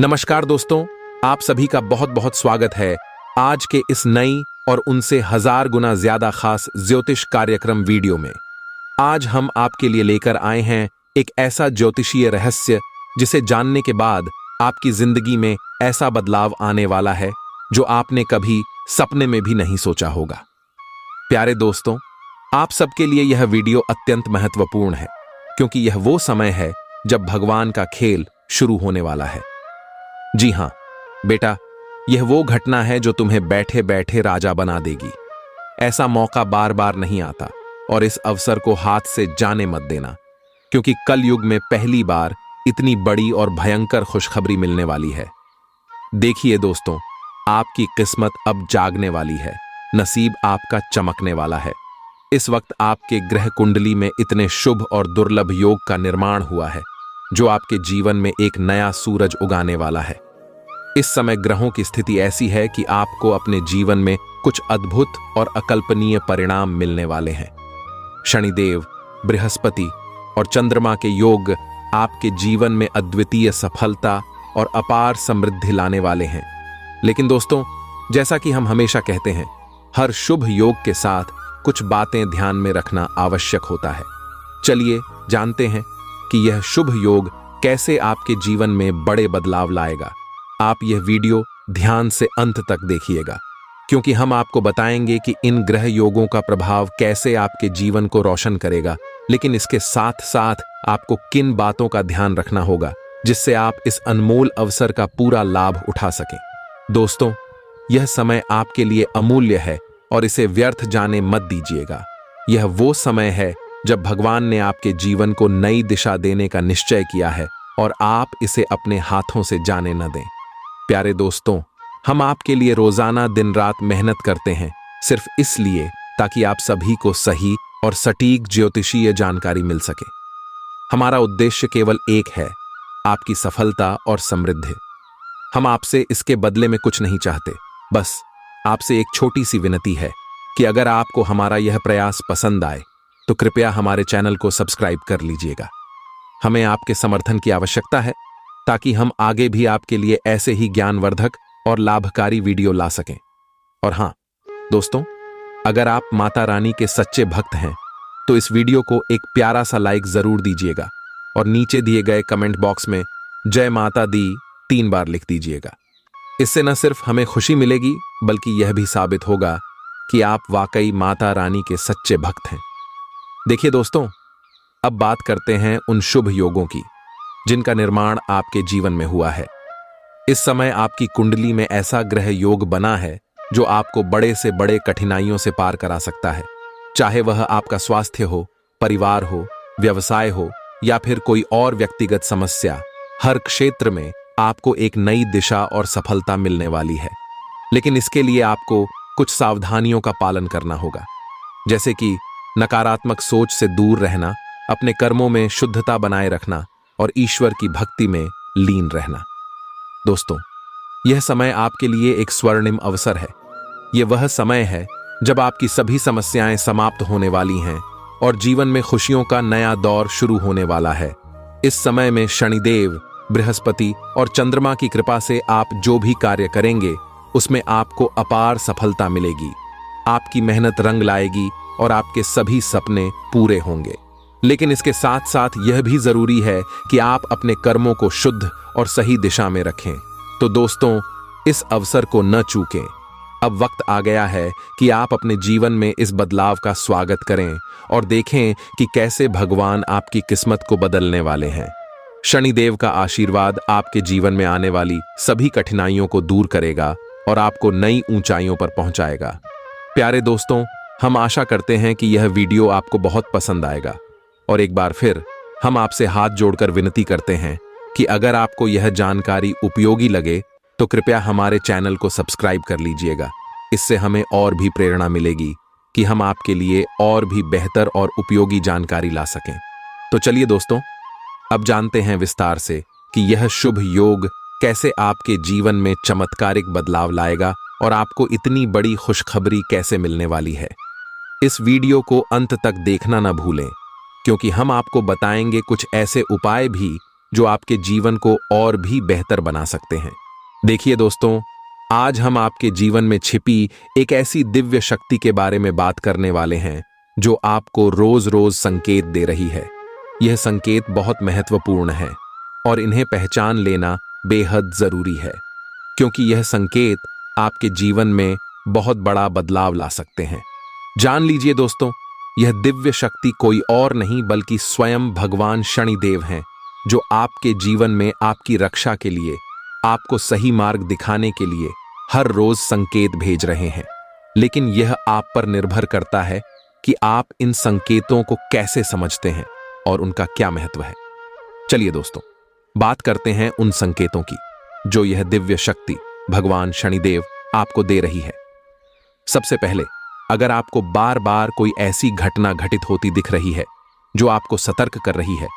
नमस्कार दोस्तों, आप सभी का बहुत बहुत स्वागत है आज के इस नई और उनसे 1000 गुना ज्यादा खास ज्योतिष कार्यक्रम वीडियो में। आज हम आपके लिए लेकर आए हैं एक ऐसा ज्योतिषीय रहस्य जिसे जानने के बाद आपकी जिंदगी में ऐसा बदलाव आने वाला है जो आपने कभी सपने में भी नहीं सोचा होगा। प्यारे दोस्तों, आप सबके लिए यह वीडियो अत्यंत महत्वपूर्ण है क्योंकि यह वो समय है जब भगवान का खेल शुरू होने वाला है। जी हां बेटा, यह वो घटना है जो तुम्हें बैठे बैठे राजा बना देगी। ऐसा मौका बार बार नहीं आता और इस अवसर को हाथ से जाने मत देना, क्योंकि कल युग में पहली बार इतनी बड़ी और भयंकर खुशखबरी मिलने वाली है। देखिए दोस्तों, आपकी किस्मत अब जागने वाली है, नसीब आपका चमकने वाला है। इस वक्त आपके ग्रह कुंडली में इतने शुभ और दुर्लभ योग का निर्माण हुआ है जो आपके जीवन में एक नया सूरज उगाने वाला है। इस समय ग्रहों की स्थिति ऐसी है कि आपको अपने जीवन में कुछ अद्भुत और अकल्पनीय परिणाम मिलने वाले हैं। शनिदेव, बृहस्पति और चंद्रमा के योग आपके जीवन में अद्वितीय सफलता और अपार समृद्धि लाने वाले हैं। लेकिन दोस्तों, जैसा कि हम हमेशा कहते हैं, हर शुभ योग के साथ कुछ बातें ध्यान में रखना आवश्यक होता है। चलिए जानते हैं कि यह शुभ योग कैसे आपके जीवन में बड़े बदलाव लाएगा। आप यह वीडियो ध्यान से अंत तक देखिएगा, क्योंकि हम आपको बताएंगे कि इन ग्रह योगों का प्रभाव कैसे आपके जीवन को रोशन करेगा, लेकिन इसके साथ साथ आपको किन बातों का ध्यान रखना होगा जिससे आप इस अनमोल अवसर का पूरा लाभ उठा सकें। दोस्तों, यह समय आपके लिए अमूल्य है और इसे व्यर्थ जाने मत दीजिएगा। यह वो समय है जब भगवान ने आपके जीवन को नई दिशा देने का निश्चय किया है और आप इसे अपने हाथों से जाने न दें। प्यारे दोस्तों, हम आपके लिए रोजाना दिन रात मेहनत करते हैं, सिर्फ इसलिए ताकि आप सभी को सही और सटीक ज्योतिषीय जानकारी मिल सके। हमारा उद्देश्य केवल एक है, आपकी सफलता और समृद्धि। हम आपसे इसके बदले में कुछ नहीं चाहते, बस आपसे एक छोटी सी विनती है कि अगर आपको हमारा यह प्रयास पसंद आए तो कृपया हमारे चैनल को सब्सक्राइब कर लीजिएगा। हमें आपके समर्थन की आवश्यकता है ताकि हम आगे भी आपके लिए ऐसे ही ज्ञानवर्धक और लाभकारी वीडियो ला सकें। और हां दोस्तों, अगर आप माता रानी के सच्चे भक्त हैं तो इस वीडियो को एक प्यारा सा लाइक जरूर दीजिएगा और नीचे दिए गए कमेंट बॉक्स में जय माता दी 3 बार लिख दीजिएगा। इससे न सिर्फ हमें खुशी मिलेगी बल्कि यह भी साबित होगा कि आप वाकई माता रानी के सच्चे भक्त हैं। देखिए दोस्तों, अब बात करते हैं उन शुभ योगों की जिनका निर्माण आपके जीवन में हुआ है। इस समय आपकी कुंडली में ऐसा ग्रह योग बना है जो आपको बड़े से बड़े कठिनाइयों से पार करा सकता है, चाहे वह आपका स्वास्थ्य हो, परिवार हो, व्यवसाय हो या फिर कोई और व्यक्तिगत समस्या। हर क्षेत्र में आपको एक नई दिशा और सफलता मिलने वाली है। लेकिन इसके लिए आपको कुछ सावधानियों का पालन करना होगा, जैसे कि नकारात्मक सोच से दूर रहना, अपने कर्मों में शुद्धता बनाए रखना और ईश्वर की भक्ति में लीन रहना। दोस्तों, यह समय आपके लिए एक स्वर्णिम अवसर है। यह वह समय है जब आपकी सभी समस्याएं समाप्त होने वाली हैं और जीवन में खुशियों का नया दौर शुरू होने वाला है। इस समय में शनिदेव, बृहस्पति और चंद्रमा की कृपा से आप जो भी कार्य करेंगे उसमें आपको अपार सफलता मिलेगी। आपकी मेहनत रंग लाएगी और आपके सभी सपने पूरे होंगे। लेकिन इसके साथ साथ यह भी जरूरी है कि आप अपने कर्मों को शुद्ध और सही दिशा में रखें। तो दोस्तों, इस अवसर को न चूकें। अब वक्त आ गया है कि आप अपने जीवन में इस बदलाव का स्वागत करें और देखें कि कैसे भगवान आपकी किस्मत को बदलने वाले हैं। शनिदेव का आशीर्वाद आपके जीवन में आने वाली सभी कठिनाइयों को दूर करेगा और आपको नई ऊंचाइयों पर पहुंचाएगा। प्यारे दोस्तों, हम आशा करते हैं कि यह वीडियो आपको बहुत पसंद आएगा और एक बार फिर हम आपसे हाथ जोड़कर विनती करते हैं कि अगर आपको यह जानकारी उपयोगी लगे तो कृपया हमारे चैनल को सब्सक्राइब कर लीजिएगा। इससे हमें और भी प्रेरणा मिलेगी कि हम आपके लिए और भी बेहतर और उपयोगी जानकारी ला सकें। तो चलिए दोस्तों, अब जानते हैं विस्तार से कि यह शुभ योग कैसे आपके जीवन में चमत्कारिक बदलाव लाएगा और आपको इतनी बड़ी खुशखबरी कैसे मिलने वाली है। इस वीडियो को अंत तक देखना न भूलें, क्योंकि हम आपको बताएंगे कुछ ऐसे उपाय भी जो आपके जीवन को और भी बेहतर बना सकते हैं। देखिए दोस्तों, आज हम आपके जीवन में छिपी एक ऐसी दिव्य शक्ति के बारे में बात करने वाले हैं जो आपको रोज रोज संकेत दे रही है। यह संकेत बहुत महत्वपूर्ण है और इन्हें पहचान लेना बेहद जरूरी है, क्योंकि यह संकेत आपके जीवन में बहुत बड़ा बदलाव ला सकते हैं। जान लीजिए दोस्तों, यह दिव्य शक्ति कोई और नहीं बल्कि स्वयं भगवान शनिदेव हैं, जो आपके जीवन में आपकी रक्षा के लिए, आपको सही मार्ग दिखाने के लिए हर रोज संकेत भेज रहे हैं। लेकिन यह आप पर निर्भर करता है कि आप इन संकेतों को कैसे समझते हैं और उनका क्या महत्व है। चलिए दोस्तों, बात करते हैं उन संकेतों की जो यह दिव्य शक्ति भगवान शनिदेव आपको दे रही है। सबसे पहले, अगर आपको बार बार कोई ऐसी घटना घटित होती दिख रही है जो आपको सतर्क कर रही है,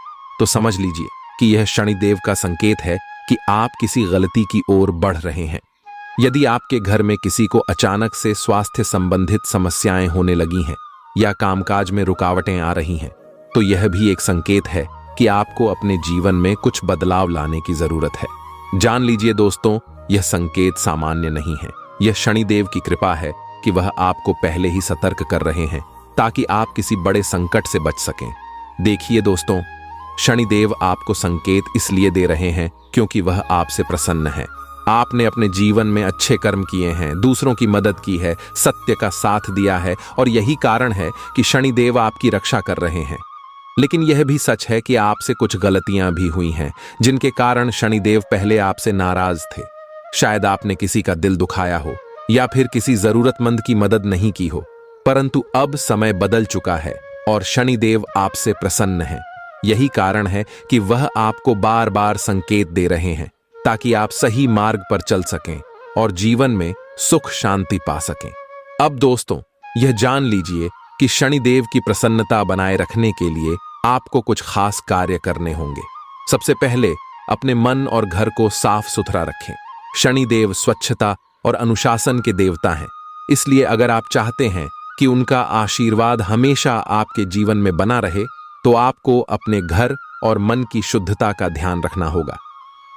तो समझ लीजिए कि यह शनिदेव का संकेत है कि आप किसी गलती की ओर बढ़ रहे हैं। यदि आपके घर में किसी को अचानक से स्वास्थ्य संबंधित समस्याएं होने लगी हैं या कामकाज में रुकावटें आ रही हैं, तो यह भी एक संकेत है कि आपको अपने जीवन में कुछ बदलाव लाने की जरूरत है। जान लीजिए दोस्तों, यह संकेत सामान्य नहीं है। यह शनिदेव की कृपा है कि वह आपको पहले ही सतर्क कर रहे हैं ताकि आप किसी बड़े संकट से बच सकें। देखिए दोस्तों, शनिदेव आपको संकेत इसलिए दे रहे हैं क्योंकि वह आपसे प्रसन्न है। आपने अपने जीवन में अच्छे कर्म किए हैं, दूसरों की मदद की है, सत्य का साथ दिया है और यही कारण है कि शनिदेव आपकी रक्षा कर रहे हैं। लेकिन यह भी सच है कि आपसे कुछ गलतियां भी हुई हैं जिनके कारण शनिदेव पहले आपसे नाराज थे। शायद आपने किसी का दिल दुखाया हो या फिर किसी जरूरतमंद की मदद नहीं की हो, परंतु अब समय बदल चुका है और शनिदेव आपसे प्रसन्न है। यही कारण है कि वह आपको बार बार संकेत दे रहे हैं ताकि आप सही मार्ग पर चल सकें और जीवन में सुख शांति पा सकें। अब दोस्तों, यह जान लीजिए कि शनिदेव की प्रसन्नता बनाए रखने के लिए आपको कुछ खास कार्य करने होंगे। सबसे पहले, अपने मन और घर को साफ सुथरा रखें। शनिदेव स्वच्छता और अनुशासन के देवता हैं, इसलिए अगर आप चाहते हैं कि उनका आशीर्वाद हमेशा आपके जीवन में बना रहे, तो आपको अपने घर और मन की शुद्धता का ध्यान रखना होगा।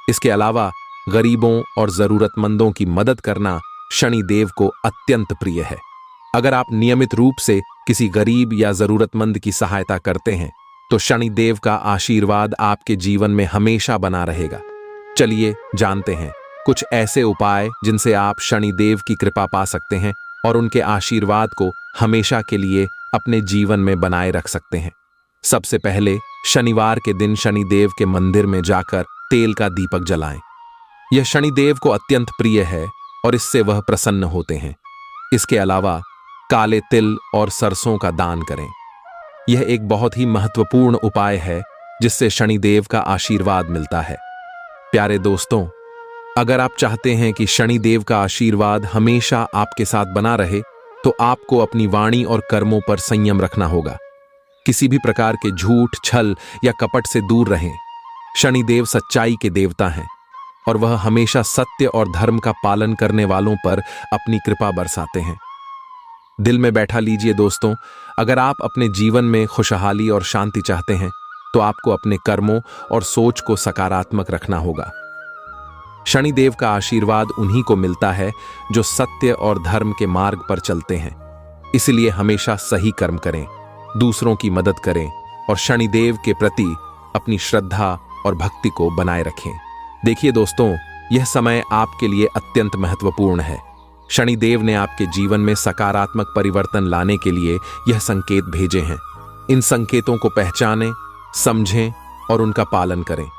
इसके अलावा गरीबों और जरूरतमंदों की मदद करना शनिदेव को अत्यंत प्रिय है। अगर आप नियमित रूप से किसी गरीब या जरूरतमंद की सहायता करते हैं, तो शनिदेव का आशीर्वाद आपके जीवन में हमेशा बना रहेगा। चलिए जानते हैं कुछ ऐसे उपाय जिनसे आप शनिदेव की कृपा पा सकते हैं और उनके आशीर्वाद को हमेशा के लिए अपने जीवन में बनाए रख सकते हैं। सबसे पहले, शनिवार के दिन शनिदेव के मंदिर में जाकर तेल का दीपक जलाएं। यह शनिदेव को अत्यंत प्रिय है और इससे वह प्रसन्न होते हैं। इसके अलावा काले तिल और सरसों का दान करें। यह एक बहुत ही महत्वपूर्ण उपाय है जिससे शनिदेव का आशीर्वाद मिलता है। प्यारे दोस्तों, अगर आप चाहते हैं कि शनिदेव का आशीर्वाद हमेशा आपके साथ बना रहे, तो आपको अपनी वाणी और कर्मों पर संयम रखना होगा। किसी भी प्रकार के झूठ, छल या कपट से दूर रहें। शनिदेव सच्चाई के देवता हैं और वह हमेशा सत्य और धर्म का पालन करने वालों पर अपनी कृपा बरसाते हैं। दिल में बैठा लीजिए दोस्तों, अगर आप अपने जीवन में खुशहाली और शांति चाहते हैं, तो आपको अपने कर्मों और सोच को सकारात्मक रखना होगा। शनिदेव का आशीर्वाद उन्हीं को मिलता है जो सत्य और धर्म के मार्ग पर चलते हैं। इसलिए हमेशा सही कर्म करें, दूसरों की मदद करें और शनिदेव के प्रति अपनी श्रद्धा और भक्ति को बनाए रखें। देखिए दोस्तों, यह समय आपके लिए अत्यंत महत्वपूर्ण है। शनिदेव ने आपके जीवन में सकारात्मक परिवर्तन लाने के लिए यह संकेत भेजे हैं। इन संकेतों को पहचानें, समझें और उनका पालन करें।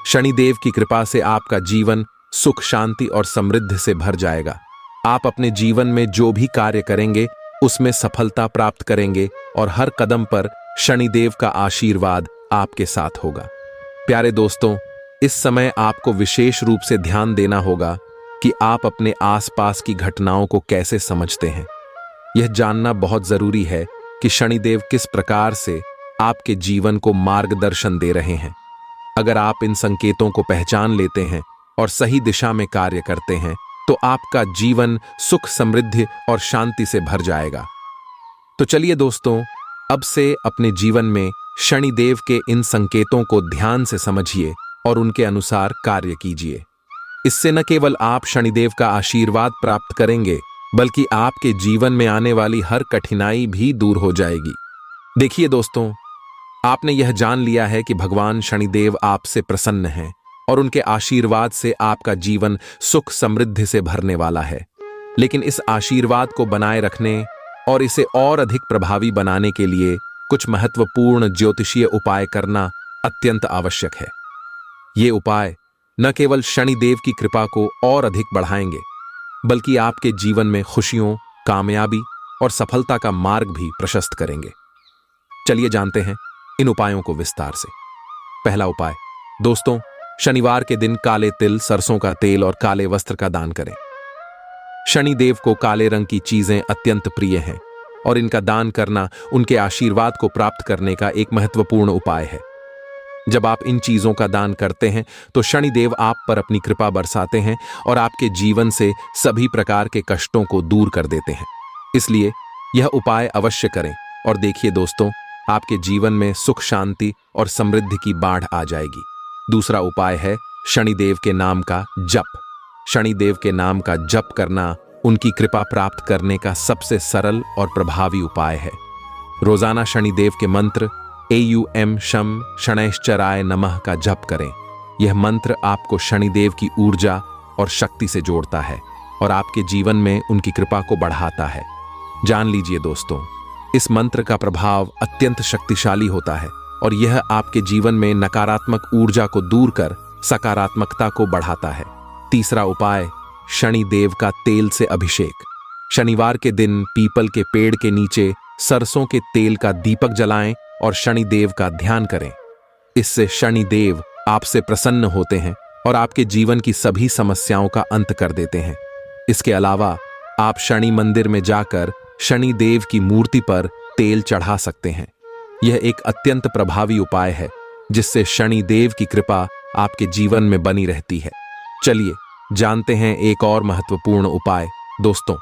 शनिदेव की कृपा से आपका जीवन सुख, शांति और समृद्धि से भर जाएगा। आप अपने जीवन में जो भी कार्य करेंगे उसमें सफलता प्राप्त करेंगे और हर कदम पर शनिदेव का आशीर्वाद आपके साथ होगा। प्यारे दोस्तों, इस समय आपको विशेष रूप से ध्यान देना होगा कि आप अपने आसपास की घटनाओं को कैसे समझते हैं। यह जानना बहुत जरूरी है कि शनिदेव किस प्रकार से आपके जीवन को मार्गदर्शन दे रहे हैं। अगर आप इन संकेतों को पहचान लेते हैं और सही दिशा में कार्य करते हैं, तो आपका जीवन सुख, समृद्धि और शांति से भर जाएगा। तो चलिए दोस्तों, अब से अपने जीवन में शनिदेव के इन संकेतों को ध्यान से समझिए और उनके अनुसार कार्य कीजिए। इससे न केवल आप शनिदेव का आशीर्वाद प्राप्त करेंगे, बल्कि आपके जीवन में आने वाली हर कठिनाई भी दूर हो जाएगी। देखिए दोस्तों, आपने यह जान लिया है कि भगवान शनिदेव आपसे प्रसन्न हैं और उनके आशीर्वाद से आपका जीवन सुख समृद्धि से भरने वाला है। लेकिन इस आशीर्वाद को बनाए रखने और इसे और अधिक प्रभावी बनाने के लिए कुछ महत्वपूर्ण ज्योतिषीय उपाय करना अत्यंत आवश्यक है। ये उपाय न केवल शनिदेव की कृपा को और अधिक बढ़ाएंगे, बल्कि आपके जीवन में खुशियों, कामयाबी और सफलता का मार्ग भी प्रशस्त करेंगे। चलिए जानते हैं इन उपायों को विस्तार से। पहला उपाय, दोस्तों, शनिवार के दिन काले तिल, सरसों का तेल और काले वस्त्र का दान करें। शनिदेव को काले रंग की चीजें अत्यंत प्रिय हैं और इनका दान करना उनके आशीर्वाद को प्राप्त करने का एक महत्वपूर्ण उपाय है। जब आप इन चीजों का दान करते हैं तो शनिदेव आप पर अपनी कृपा बरसाते हैं और आपके जीवन से सभी प्रकार के कष्टों को दूर कर देते हैं। इसलिए यह उपाय अवश्य करें और देखिए दोस्तों, आपके जीवन में सुख, शांति और समृद्धि की बाढ़ आ जाएगी। दूसरा उपाय है शनिदेव के नाम का जप। शनिदेव के नाम का जप करना उनकी कृपा प्राप्त करने का सबसे सरल और प्रभावी उपाय है। रोजाना शनिदेव के मंत्र एयूएम शम शनैश्चराय नमः का जप करें। यह मंत्र आपको शनिदेव की ऊर्जा और शक्ति से जोड़ता है और आपके जीवन में उनकी कृपा को बढ़ाता है। जान लीजिए दोस्तों, इस मंत्र का प्रभाव अत्यंत शक्तिशाली होता है और यह आपके जीवन में नकारात्मक ऊर्जा को दूर कर सकारात्मकता को बढ़ाता है। तीसरा उपाय, शनिदेव का तेल से अभिषेक। शनिवार के दिन पीपल के पेड़ के नीचे सरसों के तेल का दीपक जलाएं और शनिदेव का ध्यान करें। इससे शनिदेव आपसे प्रसन्न होते हैं और आपके जीवन की सभी समस्याओं का अंत कर देते हैं। इसके अलावा आप शनि मंदिर में जाकर शनिदेव की मूर्ति पर तेल चढ़ा सकते हैं। यह एक अत्यंत प्रभावी उपाय है जिससे शनिदेव की कृपा आपके जीवन में बनी रहती है। चलिए जानते हैं एक और महत्वपूर्ण उपाय। दोस्तों,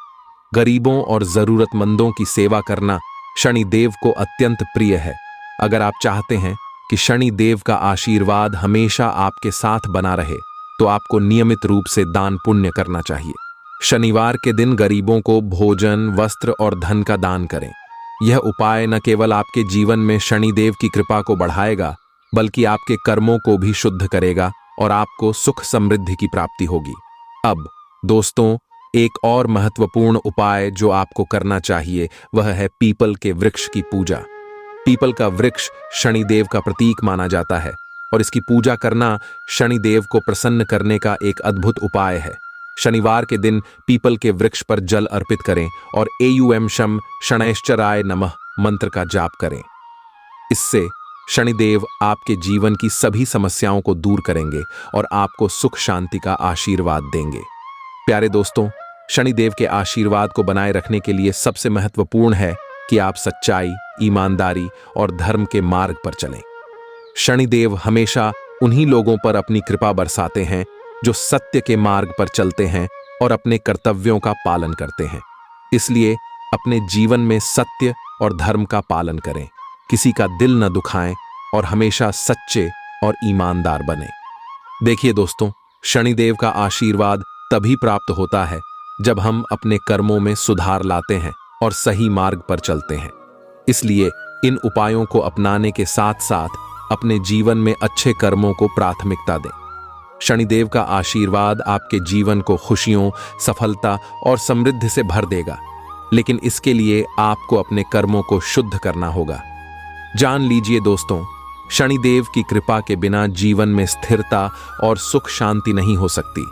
गरीबों और जरूरतमंदों की सेवा करना शनिदेव को अत्यंत प्रिय है। अगर आप चाहते हैं कि शनिदेव का आशीर्वाद हमेशा आपके साथ बना रहे, तो आपको नियमित रूप से दान पुण्य करना चाहिए। शनिवार के दिन गरीबों को भोजन, वस्त्र और धन का दान करें। यह उपाय न केवल आपके जीवन में शनिदेव की कृपा को बढ़ाएगा, बल्कि आपके कर्मों को भी शुद्ध करेगा और आपको सुख समृद्धि की प्राप्ति होगी। अब दोस्तों, एक और महत्वपूर्ण उपाय जो आपको करना चाहिए वह है पीपल के वृक्ष की पूजा। पीपल का वृक्ष शनिदेव का प्रतीक माना जाता है और इसकी पूजा करना शनिदेव को प्रसन्न करने का एक अद्भुत उपाय है। शनिवार के दिन पीपल के वृक्ष पर जल अर्पित करें और एयूएम शम शनैश्चराय नमः मंत्र का जाप करें। इससे शनिदेव आपके जीवन की सभी समस्याओं को दूर करेंगे और आपको सुख शांति का आशीर्वाद देंगे। प्यारे दोस्तों, शनिदेव के आशीर्वाद को बनाए रखने के लिए सबसे महत्वपूर्ण है कि आप सच्चाई, ईमानदारी और धर्म के मार्ग पर चलें। शनिदेव हमेशा उन्हीं लोगों पर अपनी कृपा बरसाते हैं जो सत्य के मार्ग पर चलते हैं और अपने कर्तव्यों का पालन करते हैं। इसलिए अपने जीवन में सत्य और धर्म का पालन करें, किसी का दिल न दुखाएं और हमेशा सच्चे और ईमानदार बने। देखिए दोस्तों, शनिदेव का आशीर्वाद तभी प्राप्त होता है जब हम अपने कर्मों में सुधार लाते हैं और सही मार्ग पर चलते हैं। इसलिए इन उपायों को अपनाने के साथ साथ अपने जीवन में अच्छे कर्मों को प्राथमिकता दें। शनिदेव का आशीर्वाद आपके जीवन को खुशियों, सफलता और समृद्धि से भर देगा, लेकिन इसके लिए आपको अपने कर्मों को शुद्ध करना होगा। जान लीजिए दोस्तों, शनिदेव की कृपा के बिना जीवन में स्थिरता और सुख शांति नहीं हो सकती।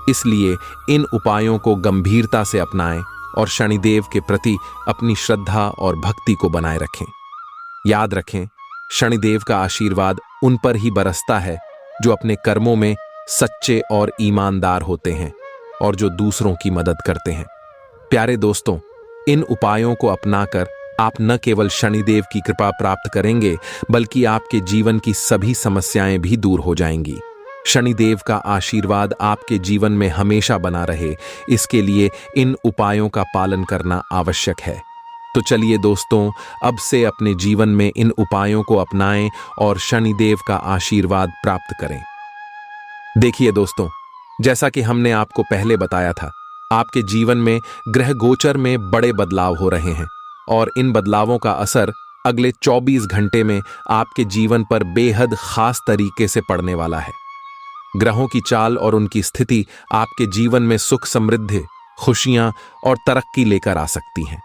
इसलिए इन उपायों को गंभीरता से अपनाएं और शनिदेव के प्रति अपनी श्रद्धा और भक्ति को बनाए रखें। याद रखें, शनिदेव का आशीर्वाद उन पर ही बरसता है जो अपने कर्मों में सच्चे और ईमानदार होते हैं और जो दूसरों की मदद करते हैं। प्यारे दोस्तों, इन उपायों को अपनाकर आप न केवल शनिदेव की कृपा प्राप्त करेंगे, बल्कि आपके जीवन की सभी समस्याएं भी दूर हो जाएंगी। शनिदेव का आशीर्वाद आपके जीवन में हमेशा बना रहे, इसके लिए इन उपायों का पालन करना आवश्यक है। तो चलिए दोस्तों, अब से अपने जीवन में इन उपायों को अपनाएं और शनिदेव का आशीर्वाद प्राप्त करें। देखिए दोस्तों, जैसा कि हमने आपको पहले बताया था, आपके जीवन में ग्रह गोचर में बड़े बदलाव हो रहे हैं और इन बदलावों का असर अगले 24 घंटे में आपके जीवन पर बेहद खास तरीके से पड़ने वाला है। ग्रहों की चाल और उनकी स्थिति आपके जीवन में सुख, समृद्धि, खुशियां और तरक्की लेकर आ सकती हैं।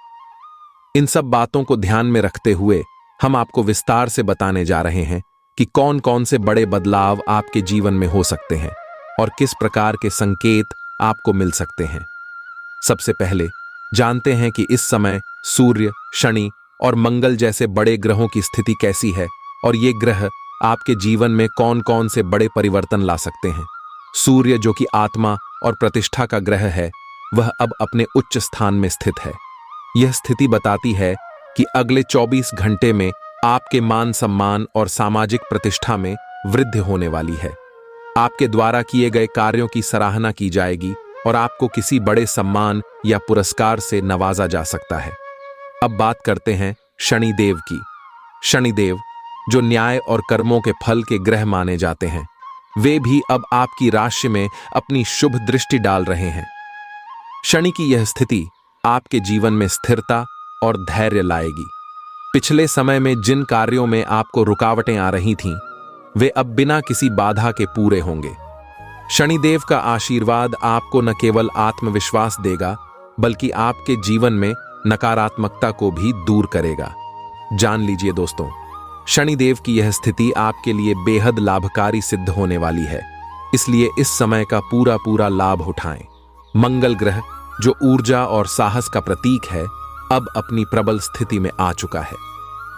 इन सब बातों को ध्यान में रखते हुए हम आपको विस्तार से बताने जा रहे हैं कि कौन कौन से बड़े बदलाव आपके जीवन में हो सकते हैं और किस प्रकार के संकेत आपको मिल सकते हैं। सबसे पहले जानते हैं कि इस समय सूर्य, शनि और मंगल जैसे बड़े ग्रहों की स्थिति कैसी है और ये ग्रह आपके जीवन में कौन कौन से बड़े परिवर्तन ला सकते हैं। सूर्य, जो कि आत्मा और प्रतिष्ठा का ग्रह है, वह अब अपने उच्च स्थान में स्थित है। यह स्थिति बताती है कि अगले 24 घंटे में आपके मान सम्मान और सामाजिक प्रतिष्ठा में वृद्धि होने वाली है। आपके द्वारा किए गए कार्यों की सराहना की जाएगी और आपको किसी बड़े सम्मान या पुरस्कार से नवाजा जा सकता है। अब बात करते हैं शनिदेव की। शनिदेव, जो न्याय और कर्मों के फल के ग्रह माने जाते हैं, वे भी अब आपकी राशि में अपनी शुभ दृष्टि डाल रहे हैं। शनि की यह स्थिति आपके जीवन में स्थिरता और धैर्य लाएगी। पिछले समय में जिन कार्यों में आपको रुकावटें आ रही थीं, वे अब बिना किसी बाधा के पूरे होंगे। शनिदेव का आशीर्वाद आपको न केवल आत्मविश्वास देगा, बल्कि आपके जीवन में नकारात्मकता को भी दूर करेगा। जान लीजिए दोस्तों, शनिदेव की यह स्थिति आपके लिए बेहद लाभकारी सिद्ध होने वाली है, इसलिए इस समय का पूरा पूरा लाभ उठाएं। मंगल ग्रह, जो ऊर्जा और साहस का प्रतीक है, अब अपनी प्रबल स्थिति में आ चुका है।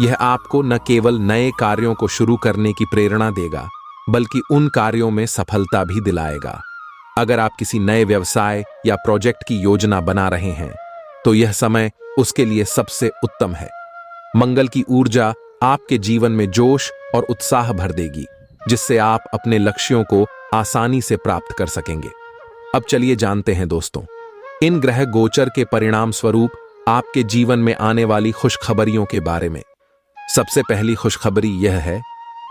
यह आपको न केवल नए कार्यों को शुरू करने की प्रेरणा देगा, बल्कि उन कार्यों में सफलता भी दिलाएगा। अगर आप किसी नए व्यवसाय या प्रोजेक्ट की योजना बना रहे हैं, तो यह समय उसके लिए सबसे उत्तम है। मंगल की ऊर्जा आपके जीवन में जोश और उत्साह भर देगी, जिससे आप अपने लक्ष्यों को आसानी से प्राप्त कर सकेंगे। अब चलिए जानते हैं दोस्तों, इन ग्रह गोचर के परिणाम स्वरूप आपके जीवन में आने वाली खुशखबरियों के बारे में। सबसे पहली खुशखबरी यह है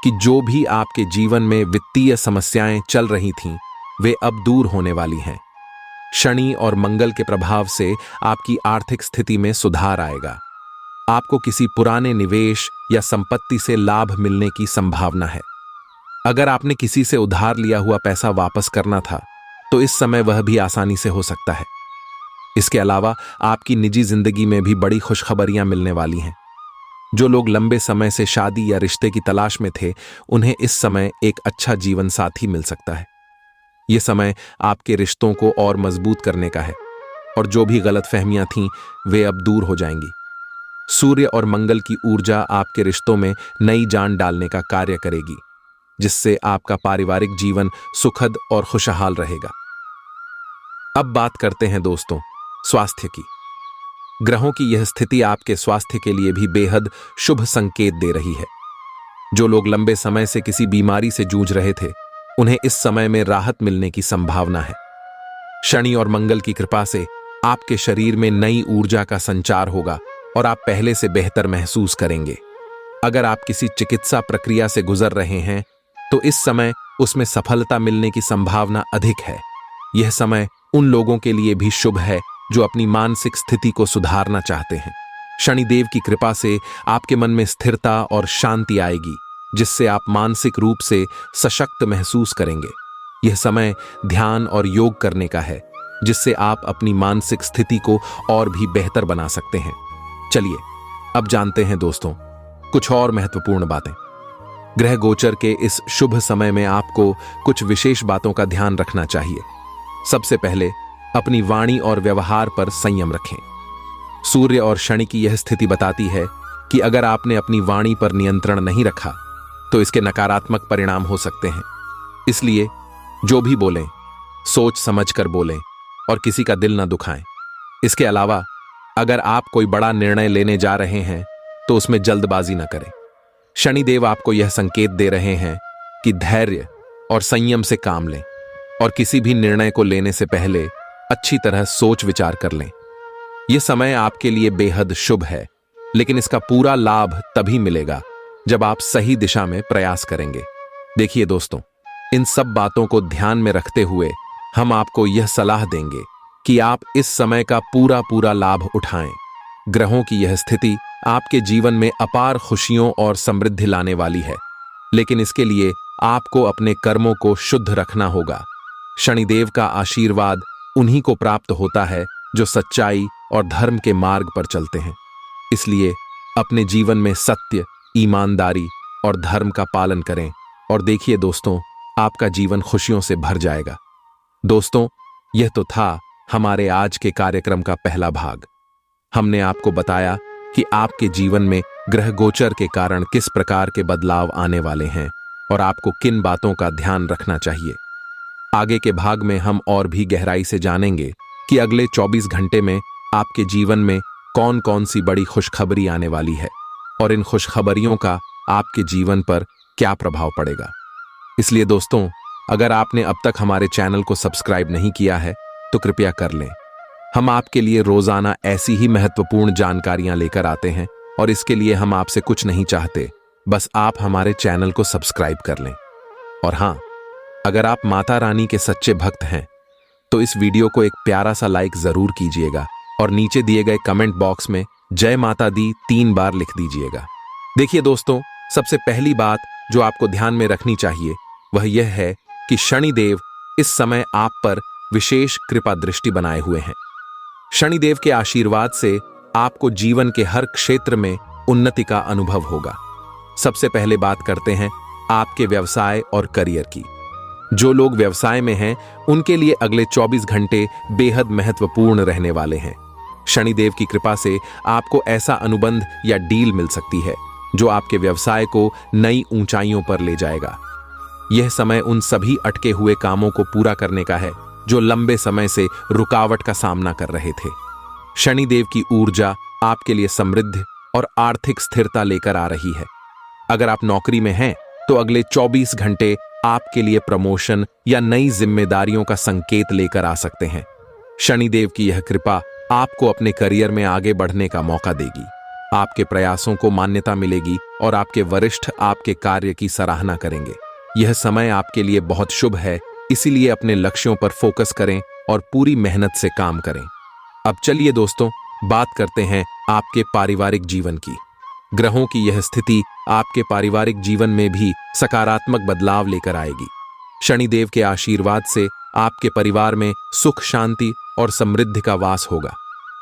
कि जो भी आपके जीवन में वित्तीय समस्याएं चल रही थीं, वे अब दूर होने वाली हैं। शनि और मंगल के प्रभाव से आपकी आर्थिक स्थिति में सुधार आएगा। आपको किसी पुराने निवेश या संपत्ति से लाभ मिलने की संभावना है। अगर आपने किसी से उधार लिया हुआ पैसा वापस करना था, तो इस समय वह भी आसानी से हो सकता है। इसके अलावा आपकी निजी जिंदगी में भी बड़ी खुशखबरियां मिलने वाली हैं। जो लोग लंबे समय से शादी या रिश्ते की तलाश में थे, उन्हें इस समय एक अच्छा जीवन साथी मिल सकता है। यह समय आपके रिश्तों को और मजबूत करने का है और जो भी गलतफहमियां थीं, वे अब दूर हो जाएंगी। सूर्य और मंगल की ऊर्जा आपके रिश्तों में नई जान डालने का कार्य करेगी, जिससे आपका पारिवारिक जीवन सुखद और खुशहाल रहेगा। अब बात करते हैं दोस्तों स्वास्थ्य की। ग्रहों की यह स्थिति आपके स्वास्थ्य के लिए भी बेहद शुभ संकेत दे रही है। जो लोग लंबे समय से किसी बीमारी से जूझ रहे थे, उन्हें इस समय में राहत मिलने की संभावना है। शनि और मंगल की कृपा से आपके शरीर में नई ऊर्जा का संचार होगा और आप पहले से बेहतर महसूस करेंगे। अगर आप किसी चिकित्सा प्रक्रिया से गुजर रहे हैं, तो इस समय उसमें सफलता मिलने की संभावना अधिक है। यह समय उन लोगों के लिए भी शुभ है जो अपनी मानसिक स्थिति को सुधारना चाहते हैं। शनिदेव की कृपा से आपके मन में स्थिरता और शांति आएगी, जिससे आप मानसिक रूप से सशक्त महसूस करेंगे। यह समय ध्यान और योग करने का है, जिससे आप अपनी मानसिक स्थिति को और भी बेहतर बना सकते हैं। चलिए अब जानते हैं दोस्तों कुछ और महत्वपूर्ण बातें। ग्रह गोचर के इस शुभ समय में आपको कुछ विशेष बातों का ध्यान रखना चाहिए। सबसे पहले अपनी वाणी और व्यवहार पर संयम रखें। सूर्य और शनि की यह स्थिति बताती है कि अगर आपने अपनी वाणी पर नियंत्रण नहीं रखा, तो इसके नकारात्मक परिणाम हो सकते हैं। इसलिए जो भी बोलें, सोच समझ कर बोलें और किसी का दिल न दुखाएं। इसके अलावा अगर आप कोई बड़ा निर्णय लेने जा रहे हैं, तो उसमें जल्दबाजी न करें। शनिदेव आपको यह संकेत दे रहे हैं कि धैर्य और संयम से काम लें और किसी भी निर्णय को लेने से पहले अच्छी तरह सोच विचार कर लें। यह समय आपके लिए बेहद शुभ है, लेकिन इसका पूरा लाभ तभी मिलेगा जब आप सही दिशा में प्रयास करेंगे। देखिए दोस्तों, इन सब बातों को ध्यान में रखते हुए हम आपको यह सलाह देंगे कि आप इस समय का पूरा पूरा लाभ उठाएं। ग्रहों की यह स्थिति आपके जीवन में अपार खुशियों और समृद्धि लाने वाली है, लेकिन इसके लिए आपको अपने कर्मों को शुद्ध रखना होगा। शनिदेव का आशीर्वाद उन्हीं को प्राप्त होता है जो सच्चाई और धर्म के मार्ग पर चलते हैं। इसलिए अपने जीवन में सत्य, ईमानदारी और धर्म का पालन करें और देखिए दोस्तों, आपका जीवन खुशियों से भर जाएगा। दोस्तों, यह तो था हमारे आज के कार्यक्रम का पहला भाग। हमने आपको बताया कि आपके जीवन में ग्रह गोचर के कारण किस प्रकार के बदलाव आने वाले हैं और आपको किन बातों का ध्यान रखना चाहिए। आगे के भाग में हम और भी गहराई से जानेंगे कि अगले 24 घंटे में आपके जीवन में कौन कौन सी बड़ी खुशखबरी आने वाली है और इन खुशखबरियों का आपके जीवन पर क्या प्रभाव पड़ेगा। इसलिए दोस्तों, अगर आपने अब तक हमारे चैनल को सब्सक्राइब नहीं किया है तो कृपया कर लें। हम आपके लिए रोजाना ऐसी ही महत्वपूर्ण जानकारियां लेकर आते हैं और इसके लिए हम आपसे कुछ नहीं चाहते, बस आप हमारे चैनल को सब्सक्राइब कर लें। और हाँ, अगर आप माता रानी के सच्चे भक्त हैं तो इस वीडियो को एक प्यारा सा लाइक जरूर कीजिएगा और नीचे दिए गए कमेंट बॉक्स में जय माता दी 3 बार लिख दीजिएगा। देखिए दोस्तों, सबसे पहली बात जो आपको ध्यान में रखनी चाहिए वह यह है कि शनिदेव इस समय आप पर विशेष कृपा दृष्टि बनाए हुए हैं। शनिदेव के आशीर्वाद से आपको जीवन के हर क्षेत्र में उन्नति का अनुभव होगा। सबसे पहले बात करते हैं आपके व्यवसाय और करियर की। जो लोग व्यवसाय में हैं उनके लिए अगले 24 घंटे बेहद महत्वपूर्ण रहने वाले हैं। शनिदेव की कृपा से आपको ऐसा अनुबंध या डील मिल सकती है जो आपके व्यवसाय को नई ऊंचाइयों पर ले जाएगा। यह समय उन सभी अटके हुए कामों को पूरा करने का है जो लंबे समय से रुकावट का सामना कर रहे थे। शनिदेव की ऊर्जा आपके लिए समृद्धि और आर्थिक स्थिरता लेकर आ रही है। अगर आप नौकरी में हैं तो अगले 24 घंटे आपके लिए प्रमोशन या नई जिम्मेदारियों का संकेत लेकर आ सकते हैं। शनिदेव की यह कृपा आपको अपने करियर में आगे बढ़ने का मौका देगी। आपके प्रयासों को मान्यता मिलेगी और आपके वरिष्ठ आपके कार्य की सराहना करेंगे। यह समय आपके लिए बहुत शुभ है, इसीलिए अपने लक्ष्यों पर फोकस करें और पूरी मेहनत से काम करें। अब चलिए दोस्तों, बात करते हैं आपके पारिवारिक जीवन की। ग्रहों की यह स्थिति आपके पारिवारिक जीवन में भी सकारात्मक बदलाव लेकर आएगी। शनिदेव के आशीर्वाद से आपके परिवार में सुख, शांति और समृद्धि का वास होगा।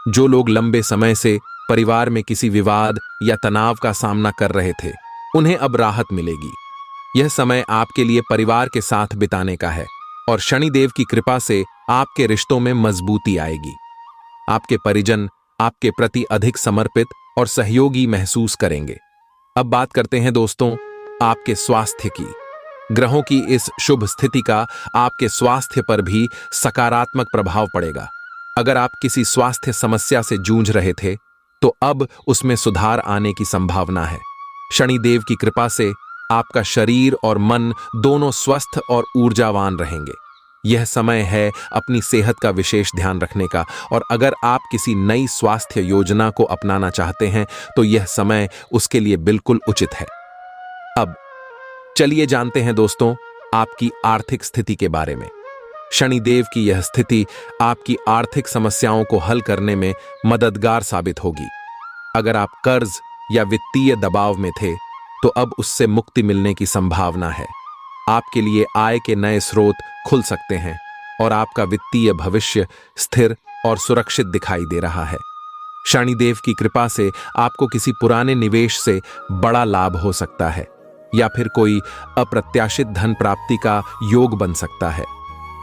जो लोग लंबे समय से परिवार में किसी विवाद या तनाव का सामना कर रहे थे, उन्हें अब राहत मिलेगी। यह समय आपके लिए परिवार के साथ बिताने का है और शनिदेव की कृपा से आपके रिश्तों में मजबूती आएगी। आपके परिजन आपके प्रति अधिक समर्पित और सहयोगी महसूस करेंगे। अब बात करते हैं दोस्तों आपके स्वास्थ्य की। ग्रहों की इस शुभ स्थिति का आपके स्वास्थ्य पर भी सकारात्मक प्रभाव पड़ेगा। अगर आप किसी स्वास्थ्य समस्या से जूझ रहे थे तो अब उसमें सुधार आने की संभावना है। शनिदेव की कृपा से आपका शरीर और मन दोनों स्वस्थ और ऊर्जावान रहेंगे। यह समय है अपनी सेहत का विशेष ध्यान रखने का और अगर आप किसी नई स्वास्थ्य योजना को अपनाना चाहते हैं तो यह समय उसके लिए बिल्कुल उचित है। अब चलिए जानते हैं दोस्तों आपकी आर्थिक स्थिति के बारे में। शनिदेव की यह स्थिति आपकी आर्थिक समस्याओं को हल करने में मददगार साबित होगी। अगर आप कर्ज या वित्तीय दबाव में थे तो अब उससे मुक्ति मिलने की संभावना है। आपके लिए आय के नए स्रोत खुल सकते हैं और आपका वित्तीय भविष्य स्थिर और सुरक्षित दिखाई दे रहा है। शनिदेव की कृपा से आपको किसी पुराने निवेश से बड़ा लाभ हो सकता है या फिर कोई अप्रत्याशित धन प्राप्ति का योग बन सकता है।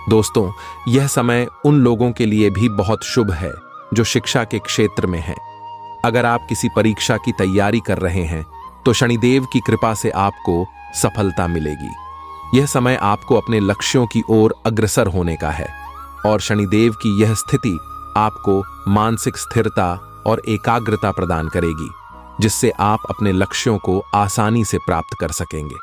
दोस्तों, यह समय उन लोगों के लिए भी बहुत शुभ है जो शिक्षा के क्षेत्र में हैं। अगर आप किसी परीक्षा की तैयारी कर रहे हैं तो शनिदेव की कृपा से आपको सफलता मिलेगी। यह समय आपको अपने लक्ष्यों की ओर अग्रसर होने का है और शनिदेव की यह स्थिति आपको मानसिक स्थिरता और एकाग्रता प्रदान करेगी, जिससे आप अपने लक्ष्यों को आसानी से प्राप्त कर सकेंगे।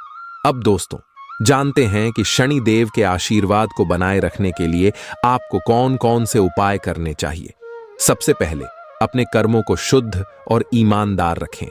अब दोस्तों, जानते हैं कि शनिदेव के आशीर्वाद को बनाए रखने के लिए आपको कौन कौन से उपाय करने चाहिए। सबसे पहले अपने कर्मों को शुद्ध और ईमानदार रखें।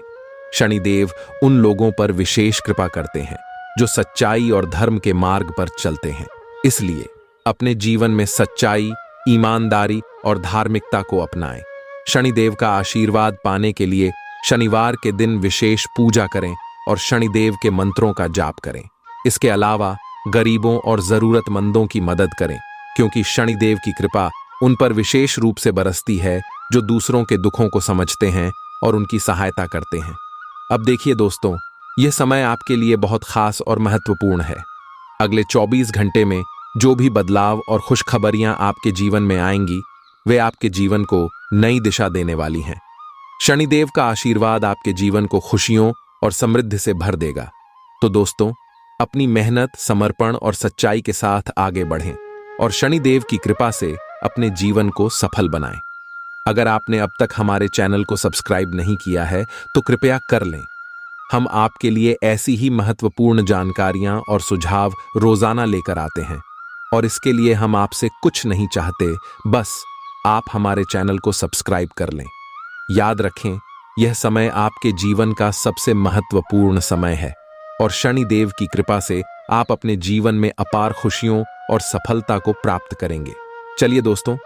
शनिदेव उन लोगों पर विशेष कृपा करते हैं जो सच्चाई और धर्म के मार्ग पर चलते हैं। इसलिए अपने जीवन में सच्चाई, ईमानदारी और धार्मिकता को अपनाएं। शनिदेव का आशीर्वाद पाने के लिए शनिवार के दिन विशेष पूजा करें और शनिदेव के मंत्रों का जाप करें। इसके अलावा गरीबों और जरूरतमंदों की मदद करें, क्योंकि शनिदेव की कृपा उन पर विशेष रूप से बरसती है जो दूसरों के दुखों को समझते हैं और उनकी सहायता करते हैं। अब देखिए दोस्तों, यह समय आपके लिए बहुत खास और महत्वपूर्ण है। अगले 24 घंटे में जो भी बदलाव और खुशखबरियां आपके जीवन में आएंगी, वे आपके जीवन को नई दिशा देने वाली हैं। शनिदेव का आशीर्वाद आपके जीवन को खुशियों और समृद्धि से भर देगा। तो दोस्तों, अपनी मेहनत, समर्पण और सच्चाई के साथ आगे बढ़ें और शनिदेव की कृपा से अपने जीवन को सफल बनाएं। अगर आपने अब तक हमारे चैनल को सब्सक्राइब नहीं किया है तो कृपया कर लें। हम आपके लिए ऐसी ही महत्वपूर्ण जानकारियां और सुझाव रोजाना लेकर आते हैं, और इसके लिए हम आपसे कुछ नहीं चाहते, बस आप हमारे चैनल को सब्सक्राइब कर लें। याद रखें, यह समय आपके जीवन का सबसे महत्वपूर्ण समय है और शनिदेव की कृपा से आप अपने जीवन में अपार खुशियों और सफलता को प्राप्त करेंगे। चलिए दोस्तों,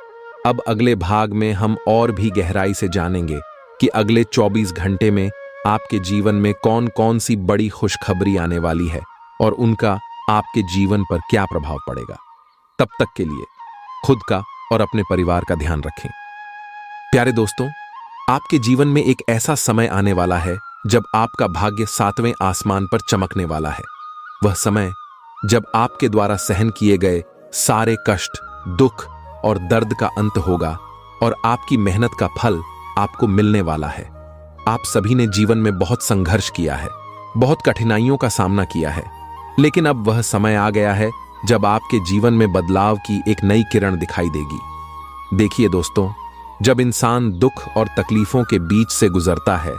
अब अगले भाग में हम और भी गहराई से जानेंगे कि अगले 24 घंटे में आपके जीवन में कौन कौन सी बड़ी खुशखबरी आने वाली है और उनका आपके जीवन पर क्या प्रभाव पड़ेगा। तब तक के लिए खुद का और अपने परिवार का ध्यान रखें। प्यारे दोस्तों, आपके जीवन में एक ऐसा समय आने वाला है जब आपका भाग्य 7वें आसमान पर चमकने वाला है। वह समय जब आपके द्वारा सहन किए गए सारे कष्ट, दुख और दर्द का अंत होगा और आपकी मेहनत का फल आपको मिलने वाला है। आप सभी ने जीवन में बहुत संघर्ष किया है, बहुत कठिनाइयों का सामना किया है, लेकिन अब वह समय आ गया है जब आपके जीवन में बदलाव की एक नई किरण दिखाई देगी। देखिए दोस्तों, जब इंसान दुख और तकलीफों के बीच से गुजरता है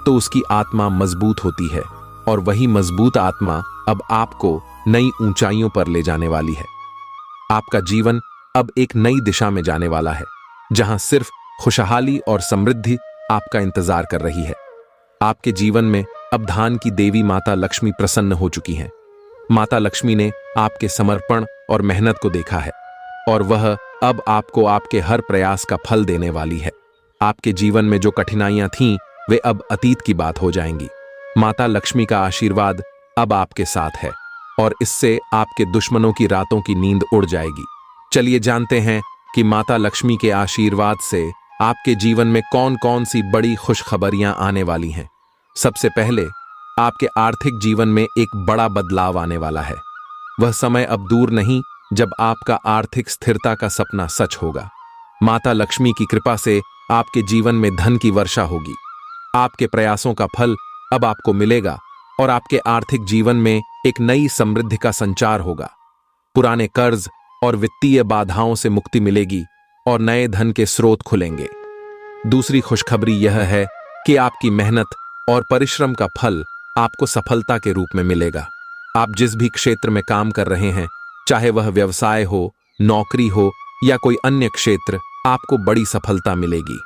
तो उसकी आत्मा मजबूत होती है, और वही मजबूत आत्मा अब आपको नई ऊंचाइयों पर ले जाने वाली है। आपका जीवन अब एक नई दिशा में जाने वाला है, जहां सिर्फ खुशहाली और समृद्धि आपका इंतजार कर रही है। आपके जीवन में अब धन की देवी माता लक्ष्मी प्रसन्न हो चुकी हैं। माता लक्ष्मी ने आपके समर्पण और मेहनत को देखा है, और वह अब आपको आपके हर प्रयास का फल देने वाली है। आपके जीवन में जो कठिनाइयां थीं, वे अब अतीत की बात हो जाएंगी। माता लक्ष्मी का आशीर्वाद अब आपके साथ है, और इससे आपके दुश्मनों की रातों की नींद उड़ जाएगी। चलिए जानते हैं कि माता लक्ष्मी के आशीर्वाद से आपके जीवन में कौन कौन सी बड़ी खुशखबरियां आने वाली हैं। सबसे पहले, आपके आर्थिक जीवन में एक बड़ा बदलाव आने वाला है। वह समय अब दूर नहीं जब आपका आर्थिक स्थिरता का सपना सच होगा। माता लक्ष्मी की कृपा से आपके जीवन में धन की वर्षा होगी। आपके प्रयासों का फल अब आपको मिलेगा और आपके आर्थिक जीवन में एक नई समृद्धि का संचार होगा। पुराने कर्ज और वित्तीय बाधाओं से मुक्ति मिलेगी और नए धन के स्रोत खुलेंगे। दूसरी खुशखबरी यह है कि आपकी मेहनत और परिश्रम का फल आपको सफलता के रूप में मिलेगा। आप जिस भी क्षेत्र में काम कर रहे हैं, चाहे वह व्यवसाय हो, नौकरी हो या कोई अन्य क्षेत्र, आपको बड़ी सफलता मिलेगी।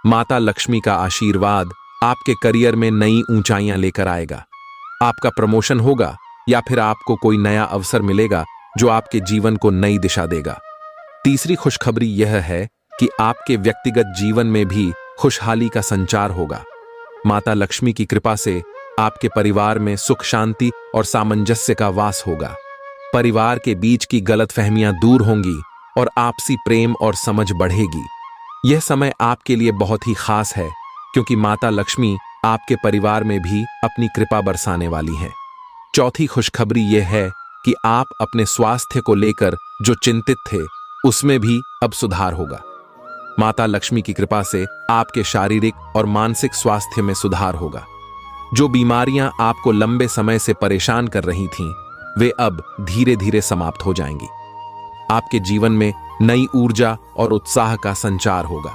माता लक्ष्मी का आशीर्वाद आपके करियर में नई ऊंचाइयां लेकर आएगा। आपका प्रमोशन होगा या फिर आपको कोई नया अवसर मिलेगा जो आपके जीवन को नई दिशा देगा। तीसरी खुशखबरी यह है कि आपके व्यक्तिगत जीवन में भी खुशहाली का संचार होगा। माता लक्ष्मी की कृपा से आपके परिवार में सुख, शांति और सामंजस्य का वास होगा। परिवार के बीच की गलतफहमियां दूर होंगी और आपसी प्रेम और समझ बढ़ेगी। यह समय आपके लिए बहुत ही खास है, क्योंकि माता लक्ष्मी आपके परिवार में भी अपनी कृपा बरसाने वाली हैं। चौथी खुशखबरी यह है कि आप अपने स्वास्थ्य को लेकर जो चिंतित थे, उसमें भी अब सुधार होगा। माता लक्ष्मी की कृपा से आपके शारीरिक और मानसिक स्वास्थ्य में सुधार होगा। जो बीमारियां आपको लंबे समय से परेशान कर रही थीं, वे अब धीरे धीरे समाप्त हो जाएंगी। आपके जीवन में नई ऊर्जा और उत्साह का संचार होगा,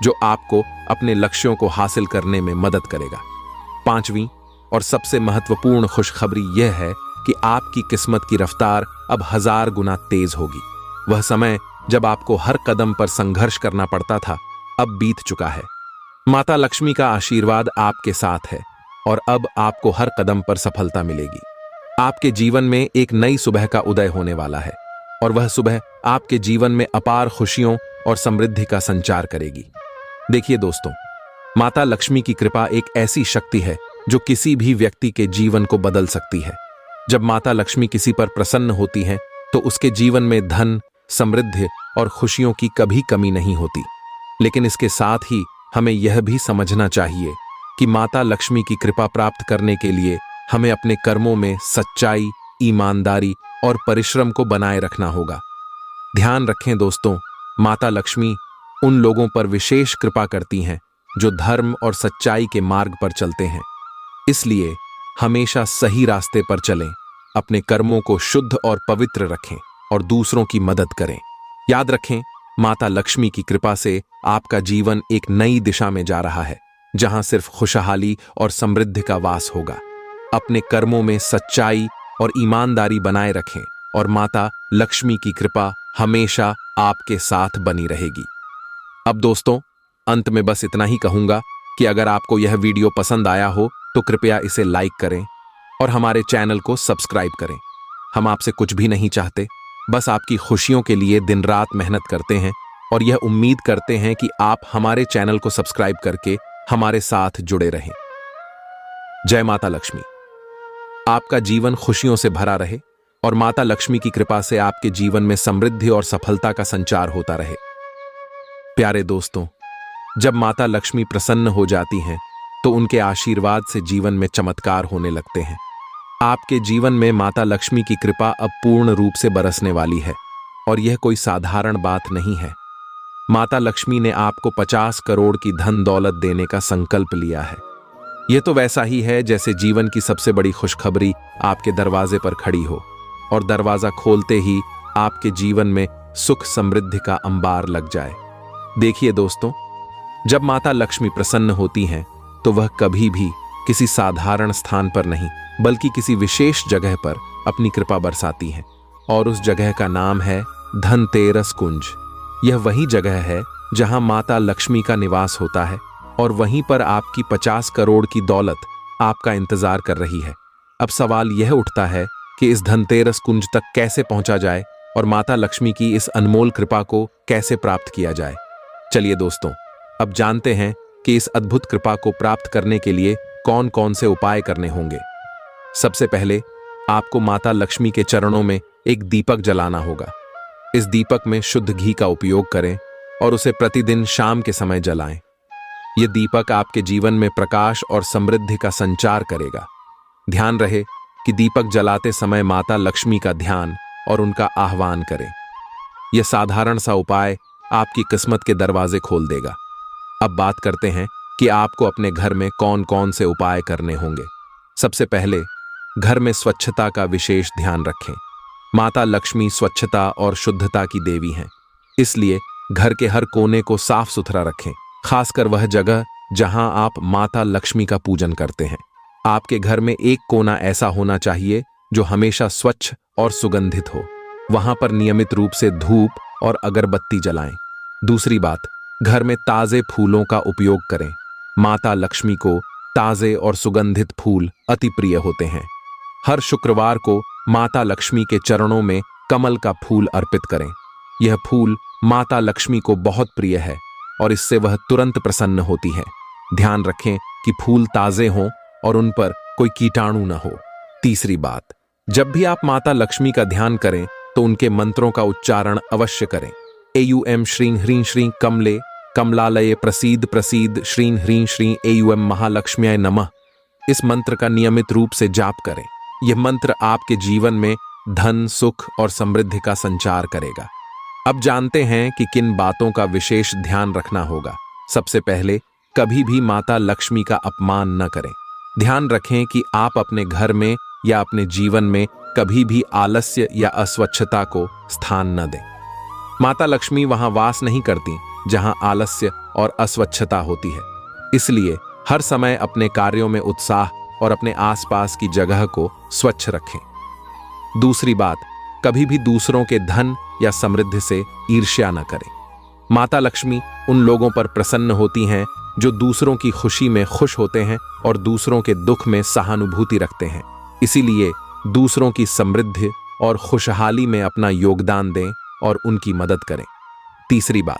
जो आपको अपने लक्ष्यों को हासिल करने में मदद करेगा। पांचवीं और सबसे महत्वपूर्ण खुशखबरी यह है कि आपकी किस्मत की रफ्तार अब 1000 गुना तेज होगी। वह समय जब आपको हर कदम पर संघर्ष करना पड़ता था, अब बीत चुका है। माता लक्ष्मी का आशीर्वाद आपके साथ है और अब आपको हर कदम पर सफलता मिलेगी। आपके जीवन में एक नई सुबह का उदय होने वाला है और वह सुबह आपके जीवन में अपार खुशियों और समृद्धि का संचार करेगी। देखिए दोस्तों, माता लक्ष्मी की कृपा एक ऐसी शक्ति है जो किसी भी व्यक्ति के जीवन को बदल सकती है। जब माता लक्ष्मी किसी पर प्रसन्न होती हैं तो उसके जीवन में धन, समृद्धि और खुशियों की कभी कमी नहीं होती। लेकिन इसके साथ ही हमें यह भी समझना चाहिए कि माता लक्ष्मी की कृपा प्राप्त करने के लिए हमें अपने कर्मों में सच्चाई, ईमानदारी और परिश्रम को बनाए रखना होगा। ध्यान रखें दोस्तों, माता लक्ष्मी उन लोगों पर विशेष कृपा करती हैं जो धर्म और सच्चाई के मार्ग पर चलते हैं। इसलिए हमेशा सही रास्ते पर चलें, अपने कर्मों को शुद्ध और पवित्र रखें और दूसरों की मदद करें। याद रखें, माता लक्ष्मी की कृपा से आपका जीवन एक नई दिशा में जा रहा है, जहां सिर्फ खुशहाली और समृद्धि का वास होगा। अपने कर्मों में सच्चाई और ईमानदारी बनाए रखें और माता लक्ष्मी की कृपा हमेशा आपके साथ बनी रहेगी। अब दोस्तों, अंत में बस इतना ही कहूंगा कि अगर आपको यह वीडियो पसंद आया हो तो कृपया इसे लाइक करें और हमारे चैनल को सब्सक्राइब करें। हम आपसे कुछ भी नहीं चाहते, बस आपकी खुशियों के लिए दिन रात मेहनत करते हैं और यह उम्मीद करते हैं कि आप हमारे चैनल को सब्सक्राइब करके हमारे साथ जुड़े रहें। जय माता लक्ष्मी। आपका जीवन खुशियों से भरा रहे और माता लक्ष्मी की कृपा से आपके जीवन में समृद्धि और सफलता का संचार होता रहे। प्यारे दोस्तों, जब माता लक्ष्मी प्रसन्न हो जाती हैं तो उनके आशीर्वाद से जीवन में चमत्कार होने लगते हैं। आपके जीवन में माता लक्ष्मी की कृपा अब पूर्ण रूप से बरसने वाली है और यह कोई साधारण बात नहीं है। माता लक्ष्मी ने आपको 50 करोड़ की धन दौलत देने का संकल्प लिया है। यह तो वैसा ही है जैसे जीवन की सबसे बड़ी खुशखबरी आपके दरवाजे पर खड़ी हो और दरवाजा खोलते ही आपके जीवन में सुख समृद्धि का अंबार लग जाए। देखिए दोस्तों, जब माता लक्ष्मी प्रसन्न होती हैं तो वह कभी भी किसी साधारण स्थान पर नहीं बल्कि किसी विशेष जगह पर अपनी कृपा बरसाती हैं और उस जगह का नाम है धनतेरस कुंज। यह वही जगह है जहां माता लक्ष्मी का निवास होता है और वहीं पर आपकी 50 करोड़ की दौलत आपका इंतजार कर रही है। अब सवाल यह उठता है कि इस धनतेरस कुंज तक कैसे पहुंचा जाए और माता लक्ष्मी की इस अनमोल कृपा को कैसे प्राप्त किया जाए। चलिए दोस्तों, अब जानते हैं कि इस अद्भुत कृपा को प्राप्त करने के लिए कौन कौन से उपाय करने होंगे। सबसे पहले आपको माता लक्ष्मी के चरणों में एक दीपक जलाना होगा। इस दीपक में शुद्ध घी का उपयोग करें और उसे प्रतिदिन शाम के समय जलाएं। यह दीपक आपके जीवन में प्रकाश और समृद्धि का संचार करेगा। ध्यान रहे कि दीपक जलाते समय माता लक्ष्मी का ध्यान और उनका आह्वान करें। यह साधारण सा उपाय आपकी किस्मत के दरवाजे खोल देगा। अब बात करते हैं कि आपको अपने घर में कौन कौन से उपाय करने होंगे। सबसे पहले घर में स्वच्छता का विशेष ध्यान रखें। माता लक्ष्मी स्वच्छता और शुद्धता की देवी हैं, इसलिए घर के हर कोने को साफ सुथरा रखें, खासकर वह जगह जहां आप माता लक्ष्मी का पूजन करते हैं। आपके घर में एक कोना ऐसा होना चाहिए जो हमेशा स्वच्छ और सुगंधित हो। वहां पर नियमित रूप से धूप और अगरबत्ती जलाएं। दूसरी बात, घर में ताजे फूलों का उपयोग करें। माता लक्ष्मी को ताजे और सुगंधित फूल अति प्रिय होते हैं। हर शुक्रवार को माता लक्ष्मी के चरणों में कमल का फूल अर्पित करें। यह फूल माता लक्ष्मी को बहुत प्रिय है और इससे वह तुरंत प्रसन्न होती है। ध्यान रखें कि फूल ताजे हों और उन पर कोई कीटाणु न हो। तीसरी बात, जब भी आप माता लक्ष्मी का ध्यान करें तो उनके मंत्रों का उच्चारण अवश्य करें। एयूएम श्रीं ह्रीं श्रीं कमले कमलालये प्रसीद प्रसीद श्रीं ह्रीं श्रीं एयूएम महालक्ष्म्याय नमः। इस मंत्र का नियमित रूप से जाप करें। यह मंत्र आपके जीवन में धन, सुख और समृद्धि का संचार करेगा। अब जानते हैं कि किन बातों का विशेष ध्यान रखना होगा। सबसे पहले, कभी भी माता लक्ष्मी का अपमान न करें। ध्यान रखें कि आप अपने घर में या अपने जीवन में कभी भी आलस्य या अस्वच्छता को स्थान न दें। माता लक्ष्मी वहां वास नहीं करती जहां आलस्य और अस्वच्छता होती है। इसलिए हर समय अपने कार्यों में उत्साह और अपने आसपास की जगह को स्वच्छ रखें। दूसरी बात, कभी भी दूसरों के धन या समृद्धि से ईर्ष्या न करें। माता लक्ष्मी उन लोगों पर प्रसन्न होती हैं जो दूसरों की खुशी में खुश होते हैं और दूसरों के दुख में सहानुभूति रखते हैं। इसीलिए दूसरों की समृद्धि और खुशहाली में अपना योगदान दें और उनकी मदद करें। तीसरी बात,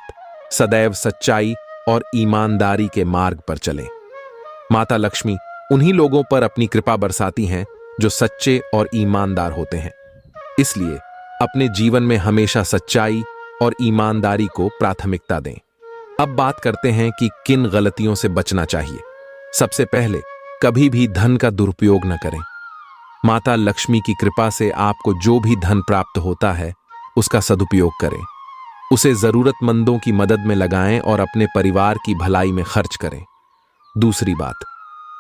सदैव सच्चाई और ईमानदारी के मार्ग पर चलें। माता लक्ष्मी उन्हीं लोगों पर अपनी कृपा बरसाती हैं जो सच्चे और ईमानदार होते हैं। इसलिए अपने जीवन में हमेशा सच्चाई और ईमानदारी को प्राथमिकता दें। अब बात करते हैं कि किन गलतियों से बचना चाहिए। सबसे पहले, कभी भी धन का दुरुपयोग न करें। माता लक्ष्मी की कृपा से आपको जो भी धन प्राप्त होता है उसका सदुपयोग करें। उसे जरूरतमंदों की मदद में लगाएं और अपने परिवार की भलाई में खर्च करें। दूसरी बात,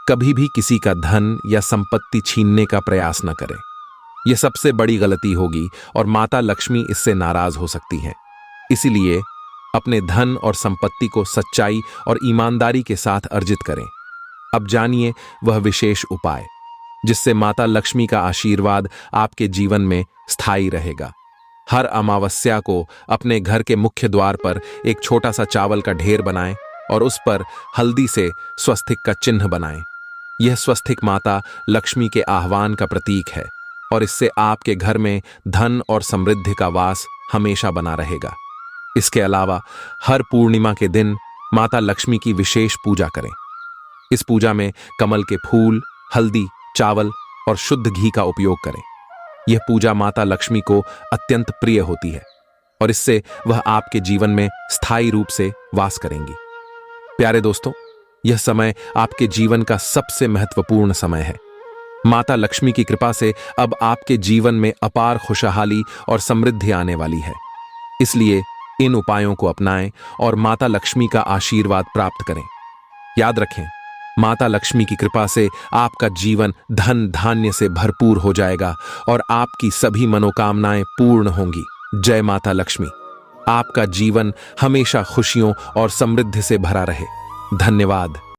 कभी भी किसी का धन या संपत्ति छीनने का प्रयास न करें। यह सबसे बड़ी गलती होगी और माता लक्ष्मी इससे नाराज हो सकती हैं। इसीलिए अपने धन और संपत्ति को सच्चाई और ईमानदारी के साथ अर्जित करें। अब जानिए वह विशेष उपाय जिससे माता लक्ष्मी का आशीर्वाद आपके जीवन में स्थायी रहेगा। हर अमावस्या को अपने घर के मुख्य द्वार पर एक छोटा सा चावल का ढेर बनाएं और उस पर हल्दी से स्वस्तिक का चिन्ह बनाएं। यह स्वस्तिक माता लक्ष्मी के आह्वान का प्रतीक है और इससे आपके घर में धन और समृद्धि का वास हमेशा बना रहेगा। इसके अलावा हर पूर्णिमा के दिन माता लक्ष्मी की विशेष पूजा करें। इस पूजा में कमल के फूल, हल्दी, चावल और शुद्ध घी का उपयोग करें। यह पूजा माता लक्ष्मी को अत्यंत प्रिय होती है और इससे वह आपके जीवन में स्थायी रूप से वास करेंगी। प्यारे दोस्तों, यह समय आपके जीवन का सबसे महत्वपूर्ण समय है। माता लक्ष्मी की कृपा से अब आपके जीवन में अपार खुशहाली और समृद्धि आने वाली है। इसलिए इन उपायों को अपनाएं और माता लक्ष्मी का आशीर्वाद प्राप्त करें। याद रखें, माता लक्ष्मी की कृपा से आपका जीवन धन धान्य से भरपूर हो जाएगा और आपकी सभी मनोकामनाएं पूर्ण होंगी। जय माता लक्ष्मी। आपका जीवन हमेशा खुशियों और समृद्धि से भरा रहे। धन्यवाद।